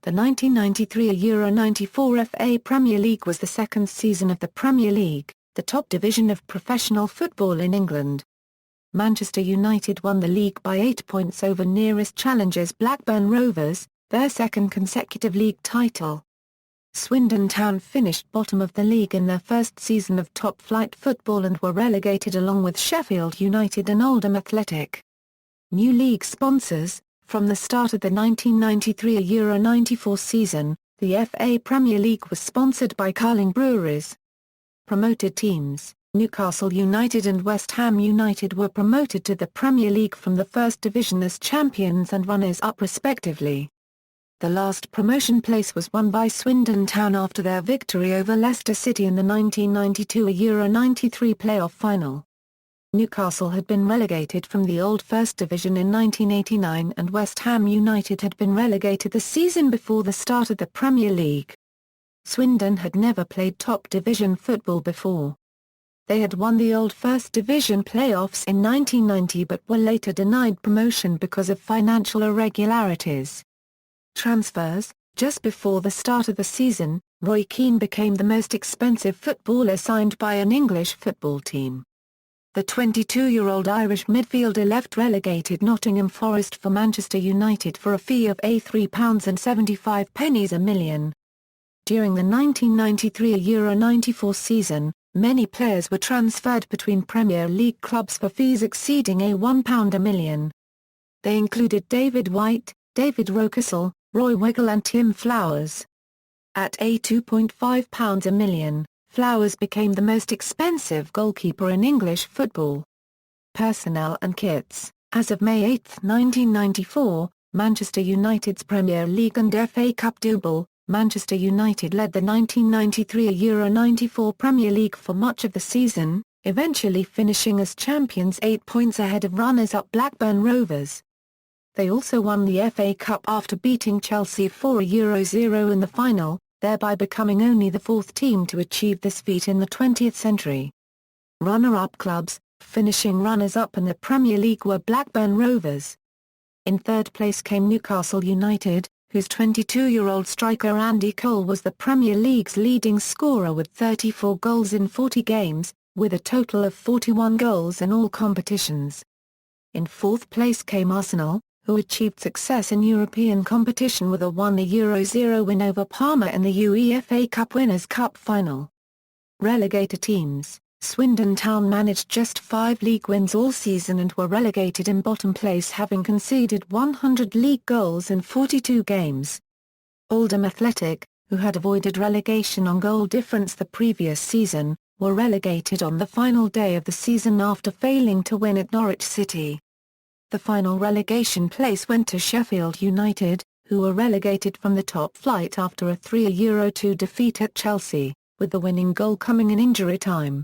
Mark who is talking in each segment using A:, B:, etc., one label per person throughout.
A: The 1993 Euro 94 FA Premier League was the second season of the Premier League, the top division of professional football in England. Manchester United won the league by 8 points over nearest challengers Blackburn Rovers, their second consecutive league title. Swindon Town finished bottom of the league in their first season of top-flight football and were relegated along with Sheffield United and Oldham Athletic. New league sponsors. From the start of the 1993 Euro 94 season, the FA Premier League was sponsored by Carling Breweries. Promoted teams, Newcastle United and West Ham United were promoted to the Premier League from the First Division as champions and runners-up respectively. The last promotion place was won by Swindon Town after their victory over Leicester City in the 1992 Euro 93 playoff final. Newcastle had been relegated from the old First Division in 1989 and West Ham United had been relegated the season before the start of the Premier League. Swindon had never played top division football before. They had won the old First Division playoffs in 1990 but were later denied promotion because of financial irregularities. Transfers. Just before the start of the season, Roy Keane became the most expensive footballer signed by an English football team. The 22-year-old Irish midfielder left relegated Nottingham Forest for Manchester United for a fee of £3.75 a million. During the 1993 Euro 94 season, many players were transferred between Premier League clubs for fees exceeding £1 a million. They included David White, David Rocastle, Roy Wiggle and Tim Flowers. At £2.5 a million, Flowers became the most expensive goalkeeper in English football. Personnel and kits. As of May 8, 1994, Manchester United's Premier League and FA Cup double, Manchester United led the 1993 Euro 94 Premier League for much of the season, eventually finishing as champions 8 points ahead of runners-up Blackburn Rovers. They also won the FA Cup after beating Chelsea 4-0 in the final, thereby becoming only the fourth team to achieve this feat in the 20th century. Runner-up clubs, finishing runners-up in the Premier League were Blackburn Rovers. In third place came Newcastle United, whose 22-year-old striker Andy Cole was the Premier League's leading scorer with 34 goals in 40 games, with a total of 41 goals in all competitions. In fourth place came Arsenal, who achieved success in European competition with a 1-0 win over Parma in the UEFA Cup Winners' Cup final. Relegated teams. Swindon Town managed just 5 league wins all season and were relegated in bottom place having conceded 100 league goals in 42 games. Oldham Athletic, who had avoided relegation on goal difference the previous season, were relegated on the final day of the season after failing to win at Norwich City. The final relegation place went to Sheffield United, who were relegated from the top flight after a 3-2 defeat at Chelsea, with the winning goal coming in injury time.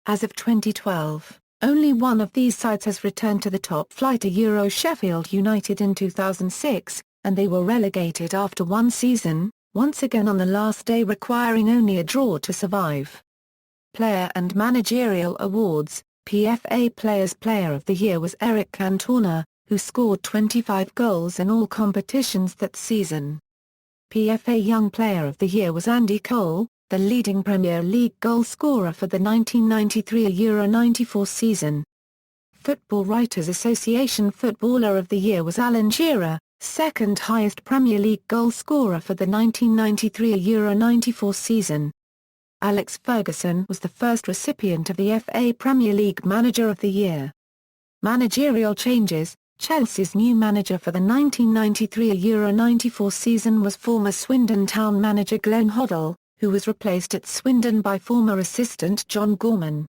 A: As of 2012, only one of these sides has returned to the top flight, Sheffield United in 2006, and they were relegated after one season, once again on the last day requiring only a draw to survive. Player and Managerial Awards. PFA Players Player of the Year was Eric Cantona, who scored 25 goals in all competitions that season. PFA Young Player of the Year was Andy Cole, the leading Premier League goal scorer for the 1993 Euro 94 season. Football Writers Association Footballer of the Year was Alan Shearer, second highest Premier League goal scorer for the 1993 Euro 94 season. Alex Ferguson was the first recipient of the FA Premier League Manager of the Year. Managerial changes. Chelsea's new manager for the 1993 Euro 94 season was former Swindon Town manager Glenn Hoddle, who was replaced at Swindon by former assistant John Gorman.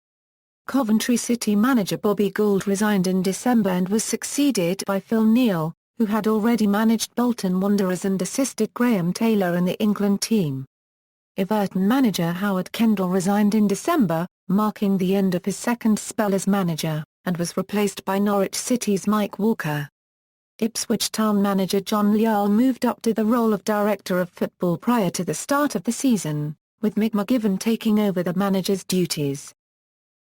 A: Coventry City manager Bobby Gould resigned in December and was succeeded by Phil Neal, who had already managed Bolton Wanderers and assisted Graham Taylor in the England team. Everton manager Howard Kendall resigned in December, marking the end of his second spell as manager, and was replaced by Norwich City's Mike Walker. Ipswich Town manager John Lyall moved up to the role of director of football prior to the start of the season, with Mick McGivern taking over the manager's duties.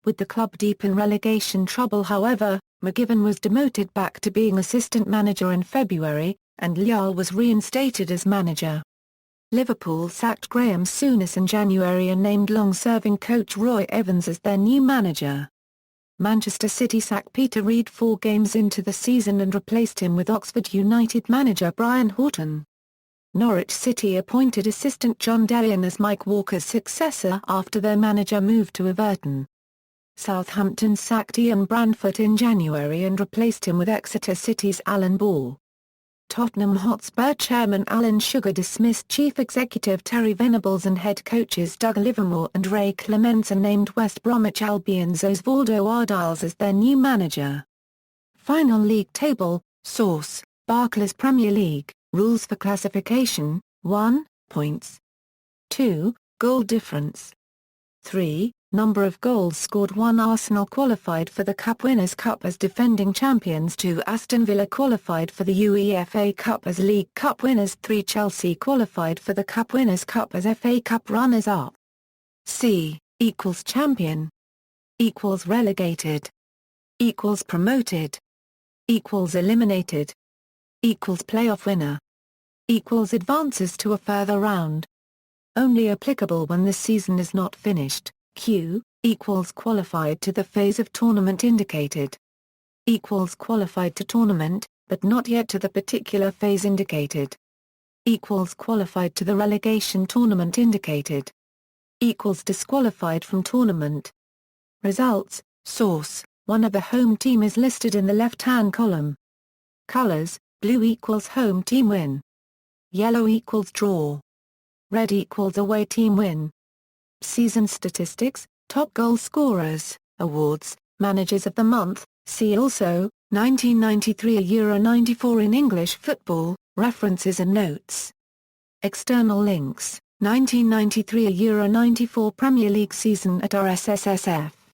A: With the club deep in relegation trouble however, McGivern was demoted back to being assistant manager in February, and Lyall was reinstated as manager. Liverpool sacked Graham Souness in January and named long-serving coach Roy Evans as their new manager. Manchester City sacked Peter Reid 4 games into the season and replaced him with Oxford United manager Brian Horton. Norwich City appointed assistant John Deehan as Mike Walker's successor after their manager moved to Everton. Southampton sacked Ian Branfoot in January and replaced him with Exeter City's Alan Ball. Tottenham Hotspur chairman Alan Sugar dismissed chief executive Terry Venables and head coaches Doug Livermore and Ray Clements and named West Bromwich Albion's Osvaldo Ardiles as their new manager. Final league table, source, Barclays Premier League, rules for classification, 1, points. 2, goal difference. 3, number of goals scored. 1 Arsenal qualified for the Cup Winners' Cup as defending champions. 2 Aston Villa qualified for the UEFA Cup as League Cup winners. 3 Chelsea qualified for the Cup Winners' Cup as FA Cup runners-up. C equals champion, equals relegated, equals promoted, equals eliminated, equals playoff winner, equals advances to a further round. Only applicable when the season is not finished. Q equals qualified to the phase of tournament indicated. Equals qualified to tournament, but not yet to the particular phase indicated. Equals qualified to the relegation tournament indicated. Equals disqualified from tournament. Results, source, one of the home team is listed in the left-hand column. Colors, blue equals home team win. Yellow equals draw. Red equals away team win. Season statistics, top goal scorers, awards, managers of the month, see also, 1993 Euro 94 in English football, references and notes. External links, 1993 Euro 94 Premier League season at RSSSF.